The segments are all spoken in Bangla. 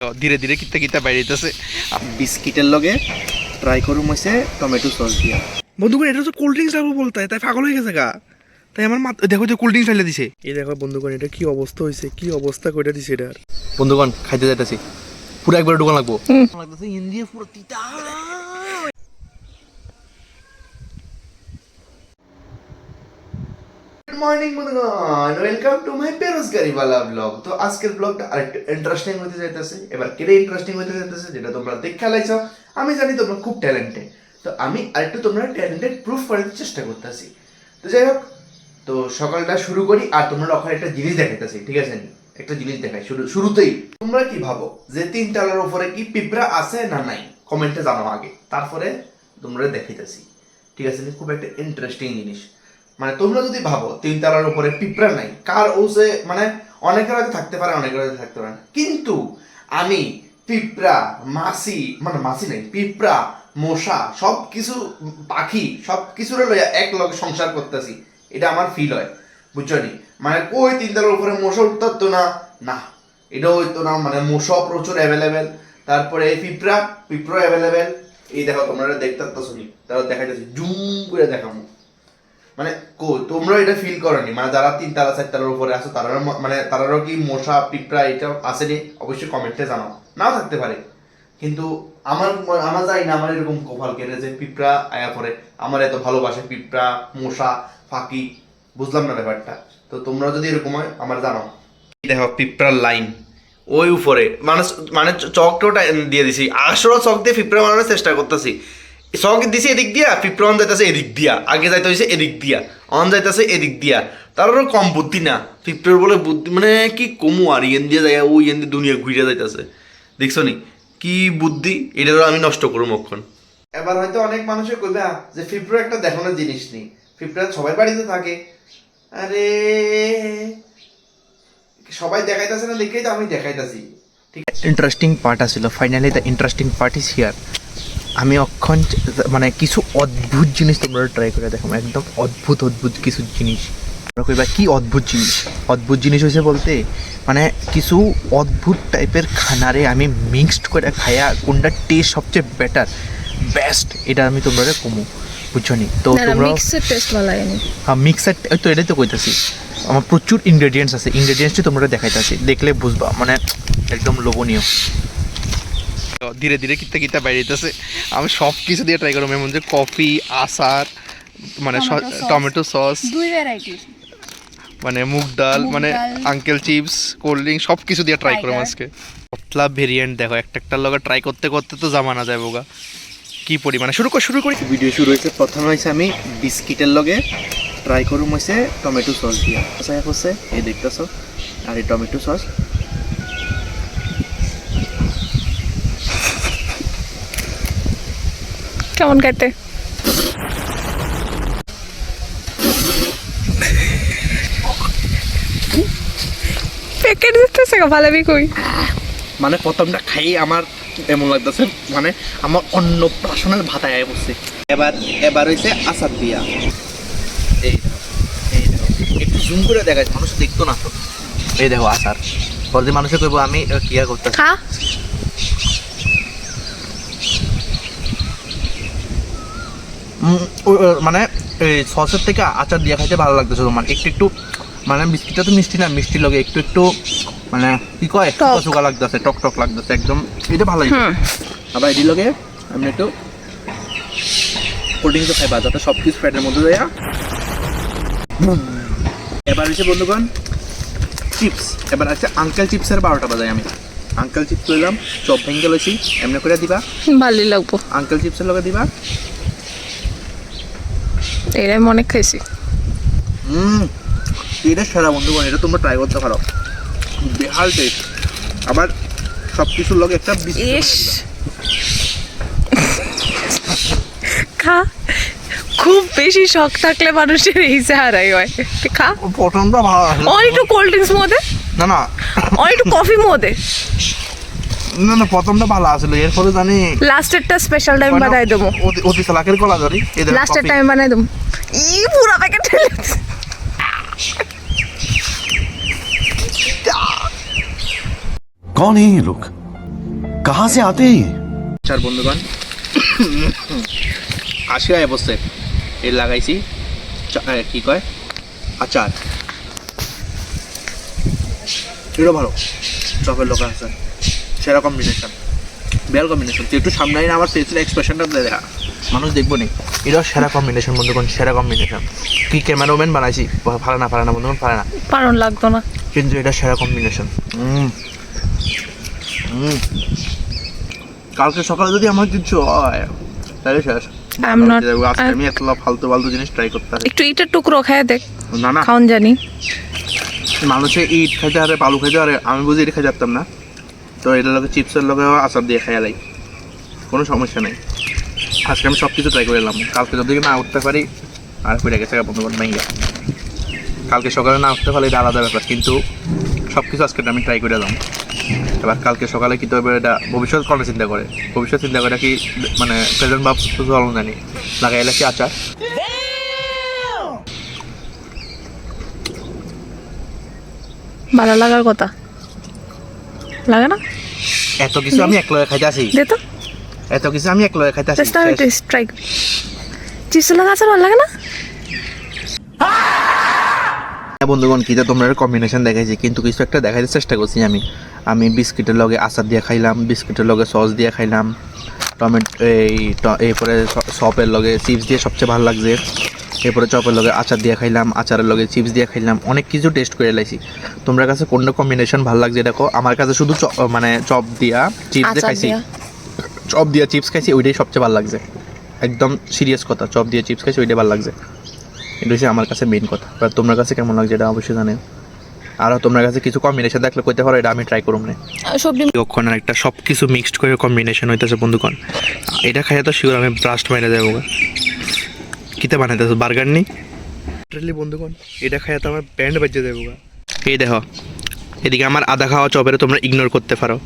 ধীরে ধীরে কিতা কিতা বাইরেতেছে। বিস্কিটের লগে ট্রাই করুম হইছে টমেটো সস দিয়া। বন্ধুগণ এটা তো কোল্ড ড্রিঙ্কস লাগবে বলতে তাই পাগল হয়ে গেছে গা। তাই আমার দেখো যে কোল্ড ড্রিঙ্কস ঢালে দিছে। এই দেখো বন্ধুগণ এটা কি অবস্থা হয়েছে, কি অবস্থা কইটা দিছে এটা। বন্ধুগণ খাইতে যাইতাছি, পুরো একবার ঢোকান লাগবো। লাগতেছে ইন্ডিয়া পুরো তিতা। গুড মর্নিং বন্ধুগণ, ওয়েলকাম টু মাই বেরোজগারি ওয়ালা ব্লগ। তো আজকের ব্লগটা আরেকটু ইন্টারেস্টিং হতে যাইতেছে। এবার কেটে ইন্টারেস্টিং হতে যাইতেছে যেটা তোমরা দেখে লাইছো। আমি জানি তোমরা খুব ট্যালেন্টেড, তো আমি আরেকটু তোমরা ট্যালেন্টেড প্রুফ করার চেষ্টা করতেছি। তো যাই হোক, তো সকালটা শুরু করি আর তোমরা ওখানে একটা জিনিস দেখাইতেছি, ঠিক আছে? একটা জিনিস দেখাই শুরুতেই। তোমরা কি ভাবো যে 3 তলার উপরে কি পিঁপড়া আছে না নাই? কমেন্টে জানাও আগে, তারপরে তোমরা দেখাইতেছি, ঠিক আছে? খুব একটা ইন্টারেস্টিং জিনিস। মানে তোমরা যদি ভাবো 3 তলার উপরে পিঁপড়া নাই, কার ওসে মানে অনেকের হয়তো থাকতে পারে, অনেকের হয়তো থাকতে পারে না, কিন্তু আমি পিঁপড়া মাছি নাই, পিঁপড়া মশা সব কিছু পাখি সব কিছুরে লইয়া এক লগে সংসার করতেছি, এটা আমার ফিল হয়, বুঝছো নি? মানে কই 3 তলার উপরে মশা উঠতো না, না এটা হইতো না। মানে মশা প্রচুর অ্যাভেলেবেল, তারপরে পিঁপড়া অ্যাভেলেবেল। এই দেখো তোমরা দেখতে পাচ্ছ নি, তারা দেখাইতেছি, জুম করে দেখাবো। মানে তোমরা এটা ফিল করনি? মানে যারা 3 তলা 4 তলার উপরে আছো তারা মানে তারারও কি মশা পিঁপড়া এটা আসেনি? অবশ্যই কমেন্টে জানাও, নাও থাকতে পারে। কিন্তু আমার জানি না, আমার এরকম কপাল কেটে যে পিঁপড়া আয়া পরে আমার এত ভালোবাসে পিঁপড়া মশা ফাঁকি, বুঝলাম না ব্যাপারটা। তো তোমরা যদি এরকম হয় আমার জানাও। দেখো পিঁপড়ার লাইন ওই উপরে, মানে চকটা দিয়ে দিছি, আসলে চক দিয়ে পিঁপড়া বানানোর চেষ্টা করতেছি। চক দিছি এদিক দিয়া, পিঁপড়া অন যাইতেছে এদিক দিয়া, আগে যাইতে হয়েছে এদিক দিয়া, অন যাইতেছে এদিক দিয়া। তারও কম বুদ্ধি না পিঁপড়ার বলে বুদ্ধি, মানে কি কমু আর ইয়েন দিয়ে যায় ওই ইয়েন দিয়ে দুনিয়া ঘুরে যাইতেছে, দেখছো নি কি বুদ্ধি? এটা আমি নষ্ট করবো মক্ষণ। এবার হয়তো অনেক মানুষে কইবে যে পিঁপড়া একটা দেখানোর জিনিস নেই, পিঁপড়া সবাই বাড়িতে থাকে। আরে সবাই দেখাইতেছে না দেখেই তো আমি দেখাইতেছি। ঠিক আছে, ইন্টারেস্টিং পার্ট আছিল, finally the interesting part is here. আমি অক্ষণ মানে কিছু অদ্ভুত জিনিস তোমরা ট্রাই করে দেখো, একদম অদ্ভুত কিছু জিনিস। কইবা কি অদ্ভুত জিনিস হয়েছে বলতে, মানে কিছু অদ্ভুত টাইপের খানারে আমি মিক্সড করে খাইয়া কোনটা টেস্ট সবচেয়ে বেস্ট এটা আমি তোমরা কমু, বুঝছো নি? তো তোমরা মিক্সের টেস্ট ভালো লাগেনি। হ্যাঁ মিক্সার, তো এটাই তো কইতাছি, আমার প্রচুর ইনগ্রেডিয়েন্টস আছে, ইনগ্রেডিয়েন্টসটি তোমরা দেখাইতাছি, দেখলে বুঝবা, মানে একদম লোভনীয়। ধীরে ধীরে কিতা বাইরেতেছে। আমি সব কিছু দিয়ে ট্রাই করবো, এমন যে কফি, আচার, মানে টমেটো সস, 2 ভ্যারাইটির, মানে মুগ ডাল, মানে আঙ্কেল চিপস, কোল্ড ড্রিঙ্ক সব কিছু দিয়ে ট্রাই করবো আজকে। পতলা ভেরিয়েন্ট দেখো, একটার লগে ট্রাই করতে করতে তো জামানা যায় বোগা কি পরিমাণে। শুরু করি। ভিডিও শুরু হয়েছে, প্রথমে হয়েছে আমি বিস্কিটের লগে ট্রাই করুম হয়েছে টমেটো সস দিয়া। আচ্ছা হচ্ছে এই দেখতেছো, আর এই টমেটো সস কেমন খেতে? প্যাকেট দিতেছে ভালোই কই। মানে প্রথমটা খাই আমার এমন লাগতেছে, মানে আমার অন্য প্রাশনের ভাতায় আয় বসছে। এবার হয়েছে আচার দিয়া। এই দেখো একটু জুম করে দেখাই, মানুষ দেখতো না তো। এই দেখো আচার, পরে মানুষে কইব আমি কিয়া করতেছি। খা, মানে এই সসের থেকে আচার দিয়ে খাইতে ভালো লাগতেছে তোমার। একটু মানে বিস্কিটটা তো মিষ্টি না, মিষ্টির লগে একটু মানে কি কয় সুকা লাগতেছে, টক লাগতেছে একদম, এটা ভালো লাগে। আবার এটির লগে আমি একটু কোল্ড ড্রিঙ্কস খাইবা যাতে সব কিছু ফ্যাটের মধ্যে দেয়া। এবার হচ্ছে বন্ধুগণ চিপস, এবার আছে আঙ্কেল চিপসের 12টা বাজাই। আমি আঙ্কেল চিপস লইলাম, চপ ভেঙ্গে লইছি, এমনি করে দিবা, ভালোই লাগবো। আঙ্কেল চিপসের লগে দিবা। এটাই আমি অনেক খাইছি। এটা সেরা বন্ধুগণ, এটা তোমরা ট্রাই করতে পারো, বেহাল টেস্ট। আবার সব কিছুর লগে একটা ইস, খা। খুব বেশি শখ থাকলে মানুষের এই হারাই হয়। খা, প্রথমটা ভালো আছে, একটু কোল্ড ড্রিঙ্কস মধ্যে, না একটু কফি মধ্যে। না প্রথমটা ভালো আসলে, এরপরে জানি লাস্টেরটা স্পেশাল টাইম বানাই দেবো। অতি চালাকের কলা ধরি, লাস্টের টাইম বানাই দেবো। পুরো প্যাকেট कौन है ये लोग? कहाँ से आते हैं ये? আচার বন্ধুগণ 80 টাকা বসছে এর লাগাইছি কি কয় আচার এটা ভালো চপের লোক আছে সেরা কম্বিনেশন বেল কম্বিনেশন তুই একটু সামনে আইনা আমার ফেসের এক্সপ্রেশনটা দেখা মানুষ দেখবো নি এটাও সেরা কম্বিনেশন বন্ধুগণ সেরা কম্বিনেশন কি ক্যামেরাম্যান বানাইছি পারে না বন্ধুগণ পারে না পারণ লাগতো না কিন্তু এটা সেরা কম্বিনেশন কালকে সকালে যদি আমার কিছু হয় তাহলে শেষ I'm not- আজকে আমি এত ফালতু জিনিস ট্রাই করতে পারি একটু ইটের টুকরো খায় দেখ না না খাওন জানি মানুষে ইট খাইতে পারে বালু খাইতে পারে আমি বুঝি এটা খাই যাতাম না তো এটার লগে চিপসের লগে আচার দিয়ে খাই লাই কোনো সমস্যা নেই আজকে আমি সব কিছু ট্রাই করে এলাম কালকে যদি না উঠতে পারি আর ফিরে গেছে বন্ধু মাইঙ্গা কালকে সকালে না উঠতে পারলে এটা আলাদা ব্যাপার কিন্তু সব কিছু আজকে আমি ট্রাই করে এলাম এবার কালকে সকালে কী হবে এটা ভবিষ্যৎ কথা চিন্তা করে ভবিষ্যৎ চিন্তা করে কি মানে প্রেজেন্ট ভাব চলন জানি লাগাই এলাকি আচার ভালো লাগার কথা লাগে না এত কিছু আমি এক লগে খাইতে আসি দে তো এত কিছু আমি এক লগে খাইতে আসি টেস্ট আমি টেস্ট ট্রাই চিপস লাগা আছে ভালো লাগে না বন্ধুগণ কী তোমরা কম্বিনেশন দেখাইছি কিন্তু কিছু একটা দেখাইতে চেষ্টা করছি আমি বিস্কিটের লগে আচার দিয়ে খাইলাম বিস্কিটের লগে সস দিয়ে খাইলাম এরপরে চপের লগে চিপস দিয়ে সবচেয়ে ভালো লাগছে এরপরে চপের লগে আচার দিয়ে খাইলাম আচারের লগে চিপস দিয়ে খাইলাম অনেক কিছু টেস্ট করে লাইছি তোমরা কাছে কোনটা কম্বিনেশন ভালো লাগছে দেখো আমার কাছে শুধু মানে চপ দিয়া চিপস দিয়ে খাইছি চপ দিয়া চিপস খাইছি ওইটাই সবচেয়ে ভালো লাগছে একদম সিরিয়াস কথা চপ দিয়ে চিপস খাইছি ওইটাই ভালো লাগছে এটা হচ্ছে আমার কাছে মেইন কথা এবার তোমার কাছে কেমন লাগছে এটা অবশ্যই জানেন আর তোমার কাছে কিছু কম্বিনেশন দেখলে করতে পারো এটা আমি ট্রাই করুম না সবজি কখন আর একটা সব কিছু মিক্সড করে কম্বিনেশন হইতেছে বন্ধুগণ এটা খাইয়া তো শিওর আমি ব্রাস্ট মাইনে দেবো কিতে বানাইতেছে বার্গার নেই লিটারালি বন্ধুগণ এটা খাইয়া তো আমার ব্যান্ড বাজিয়ে দেবো এই দেখো এদিকে আমার আধা খাওয়া চপের তোমরা ইগনোর করতে পারো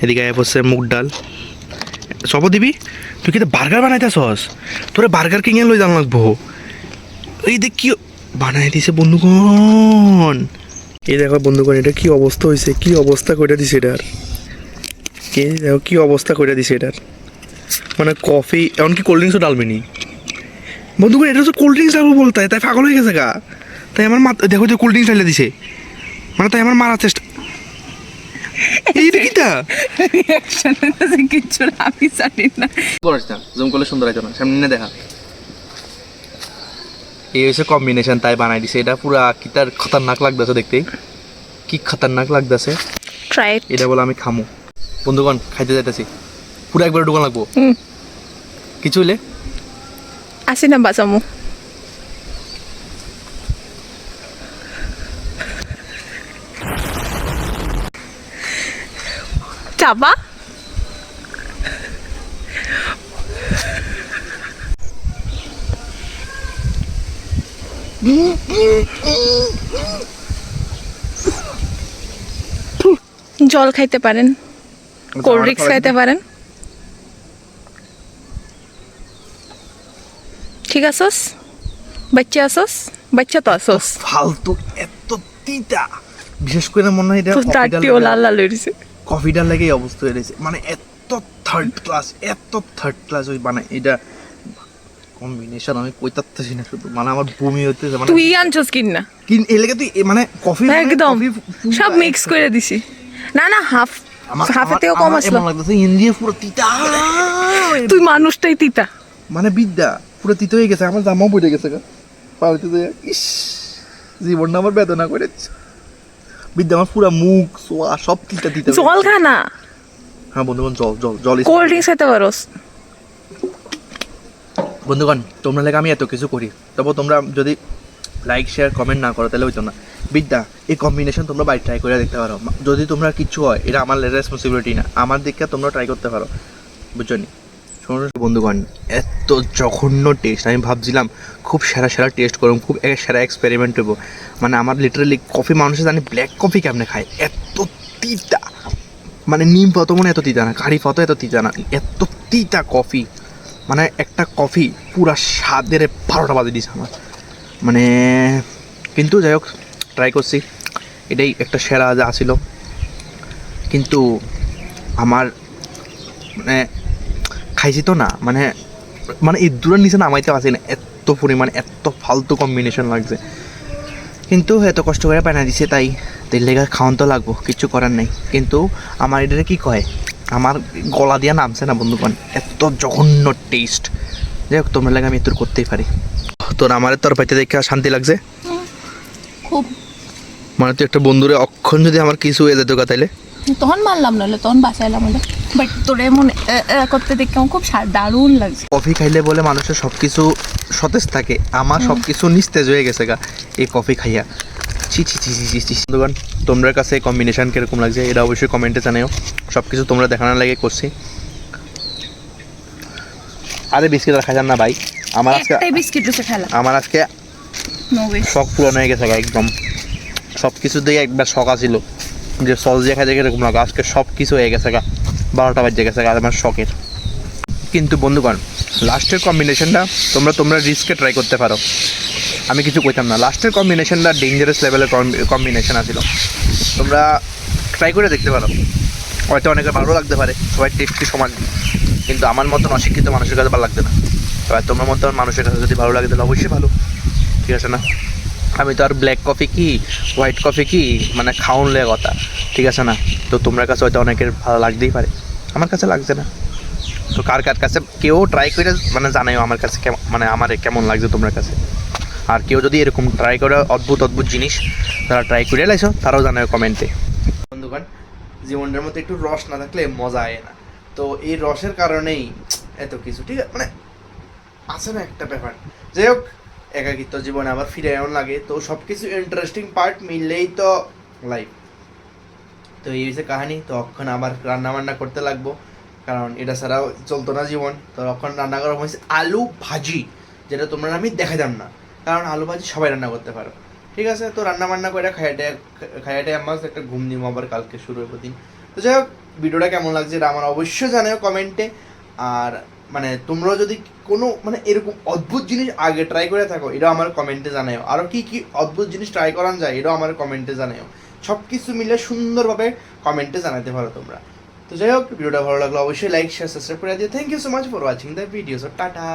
এদিকে হচ্ছে মুগ ডাল সব দিবি তুই কিন্তু বার্গার বানাইতেছস তোরে বার্গার কিনে লই জান লাগবো এই দেখ কি বানাই দিছে বন্ধুগণ এই দেখো বন্ধুগণ এটা কি অবস্থা হয়েছে কি অবস্থা করে দিছে এটার কে দেখো কি অবস্থা করে দিছে এটার মানে কফি এমনকি কোল্ড ড্রিঙ্কসও ডালবেনি বন্ধুগণ এটা তো কোল্ড ড্রিঙ্কস ডালবো বলতে তাই পাগল হয়ে গেছে গা তাই আমার দেখো যে কোল্ড ড্রিঙ্কস ডালে দিছে মানে তাই আমার মারার চেষ্টা এইটা কিটা রিঅ্যাকশন আছে কিছু আমি জানি না করিস না জুম করলে সুন্দর হইতো না সামনে দেখা এই হচ্ছে কম্বিনেশন তাই বানাই দিছে এটা পুরা কি তার খতরনাক লাগতেছে দেখতে কি খতরনাক লাগতেছে ট্রাই এটা বলে আমি খামু বন্ধুগণ খাইতে যাইতেছি পুরো একবার ঢুকান লাগবো কিছু হইলে আসি না বাঁচামু চাপা জল খাইতে পারেন কোল্ড ড্রিঙ্কস খাইতে পারেন ঠিক আছস বাচ্চা আছস বাচ্চা তো আছস ফালতু এত তিতা বিশেষ করে মনে হয় এটা দাঁতটিও লাল লাল হয়েছে কফিটার লাগে এই অবস্থা হয়ে রয়েছে মানে এত থার্ড ক্লাস ওই মানে এটা কম্বিনেশন আমি কইতাছি না শুধু মানে আমার বমি হতেছে মানে তুই আনছস কিন না এই লেগে তুই মানে কফি একদম সব মিক্স করে দিছি না না হাফেতেও কম আসলো এমন লাগতেছে ইন্ডিয়া পুরো তিতা তুই মানুষটাই তিতা মানে বিদ্যা পুরো তিতা হয়ে গেছে আমার জামাও পড়ে গেছে পাউতে ইস জীবনটা আমার বেদনা করে বিদ্যা আমার পুরো মুখ সোয়া সব তিতা তিতা জল খা না হ্যাঁ বন্ধুগণ জল কোল্ড ড্রিঙ্কস খেতে পারোস বন্ধুগণ তোমরা লেগে আমি এত কিছু করি তবে তোমরা যদি লাইক শেয়ার কমেন্ট না করো তাহলে হইতো না বিদ্যা এই কম্বিনেশন তোমরা বাই ট্রাই করে দেখতে পারো যদি তোমরা কিচ্ছু হয় এটা আমার রেসপন্সিবিলিটি না আমার দিকে তোমরা ট্রাই করতে পারো বুঝছো নি বন্ধুগণ এত জঘন্য টেস্ট আমি ভাবছিলাম খুব সেরা টেস্ট করবো খুব সেরা এক্সপেরিমেন্ট করবো মানে আমার লিটারালি কফি মানুষের জানি ব্ল্যাক কফি কেমনে খায় এত তিতা মানে নিম পাত মনে এত তিতা না কারি পাতা এত তিতা না এত তিতা কফি মানে একটা কফি পুরা স্বাদের 12টা বাজে দিছে আমার মানে কিন্তু যাই হোক ট্রাই করছি এটাই একটা সেরা যা ছিল কিন্তু আমার মানে খাইছি তো না, মানে মানে এই দূরের নিচে নামাইতে পারছি না, এত পরিমাণ এত ফালতু কম্বিনেশন লাগছে। কিন্তু এত কষ্ট করে বানা দিছে তাই তেল লেগে খাওয়ান তো লাগবো, কিচ্ছু করার নেই। কিন্তু আমার এটা কি কয়, আমার গলা দিয়া নামছে না বন্ধুগণ, এত জঘন্য টেস্ট। যাই হোক, তোমরা লাগে আমি এত করতেই পারি। তোর আমার তোর পাইতে দেখে শান্তি লাগছে খুব। মানে তুই একটা বন্ধুরে অক্ষণ যদি আমার কিছু হয়ে যেত তাইলে তখন মানলাম, নাহলে তখন বাঁচাইলাম হলে। বাট তোর এমন করতে দেখে আমার খুব দারুণ লাগছে। কফি খাইলে বলে মানুষের সব কিছু সতেজ থাকে, আমার সব কিছু নিস্তেজ হয়ে গেছে গা এই কফি খাইয়া। ছি ছি ছি ছি ছি ছি। বন্ধুগণ, তোমরা কাছে কম্বিনেশন কীরকম লাগছে এটা অবশ্যই কমেন্টে জানাও। সব কিছু তোমরা দেখানোর লাগে করছি। আরে বিস্কিট আর খাইলাম না ভাই, আমার আজকে একটাই বিস্কিট রয়েছে খেলা। আমার আজকে নো ওয়ে। শখ পূরণ হয়ে গেছে গা একদম। সব কিছু দিয়ে একবার শখ আছিল যে সস দিয়ে খাইতে এরকম লাগে, আজকে সব কিছু হয়ে গেছে গা, 12টা বাজে গেছে গা আমার শখের। কিন্তু বন্ধুগণ, লাস্টের কম্বিনেশনটা তোমরা রিস্কে ট্রাই করতে পারো, আমি কিছু কইতাম না। লাস্টের কম্বিনেশনটা ডেঞ্জারাস লেভেলের কম্বিনেশন আছিল, তোমরা ট্রাই করে দেখতে পারো। হয়তো অনেকের ভালো লাগতে পারে, সবাই টেস্টটি সমান, কিন্তু আমার মতন অশিক্ষিত মানুষের কাছে ভালো লাগবে না। এবার তোমার মতন মানুষের কাছে যদি ভালো লাগে তাহলে অবশ্যই ভালো, ঠিক আছে না? আমি তো আর ব্ল্যাক কফি কি হোয়াইট কফি কি মানে খাওয়ানলে কথা, ঠিক আছে না? তো তোমার কাছে হয়তো অনেকের ভালো লাগতেই পারে, আমার কাছে লাগছে না। তো কার কাছে কেউ ট্রাই করে মানে জানাইও আমার কাছে মানে আমার কেমন লাগছে তোমার কাছে। আর কেউ যদি এরকম ট্রাই করে অদ্ভুত জিনিস যারা ট্রাই করে লাইছো তারাও জানাও কমেন্টে। বন্ধুগণ, জীবনটার মধ্যে একটু রস না থাকলে মজা আয় না, তো এই রসের কারণেই এত কিছু, ঠিক আছে? মানে আছে না একটা ব্যাপার। যাই হোক, একাকিত্ব জীবনে আবার ফিরে এমন লাগে, তো সব কিছু ইন্টারেস্টিং পার্ট মিললেই তো লাইফ। তো এই হচ্ছে কাহিনী। তো অক্ষণ আবার রান্না বান্না করতে লাগবো, কারণ এটা ছাড়াও চলতো না জীবন। তো অক্ষণ রান্না করা হয়েছে আলু ভাজি, যেটা তোমরা আমি দেখাতাম না, কারণ আলু ভাজি সবাই রান্না করতে পারো, ঠিক আছে? তো রান্না বান্না করে খাইয়াটে আমার একটা ঘুম দিব, আবার কালকে শুরু হবে দিন। তো যাই হোক, ভিডিওটা কেমন লাগছে এটা আমার অবশ্যই জানাও কমেন্টে। আর মানে তোমরা যদি কোনো মানে এরকম অদ্ভুত জিনিস আগে ট্রাই করে থাকো, এটাও আমার কমেন্টে জানাও। আরও কি কি অদ্ভুত জিনিস ট্রাই করান যায় এটাও আমার কমেন্টে জানাও। সব কিছু মিলে সুন্দরভাবে কমেন্টে জানাতে পারো তোমরা। তো যাই হোক, ভিডিওটা ভালো লাগলো অবশ্যই লাইক শেয়ার সাবস্ক্রাইব করে দিও। Thank you so much for watching the video. So tata.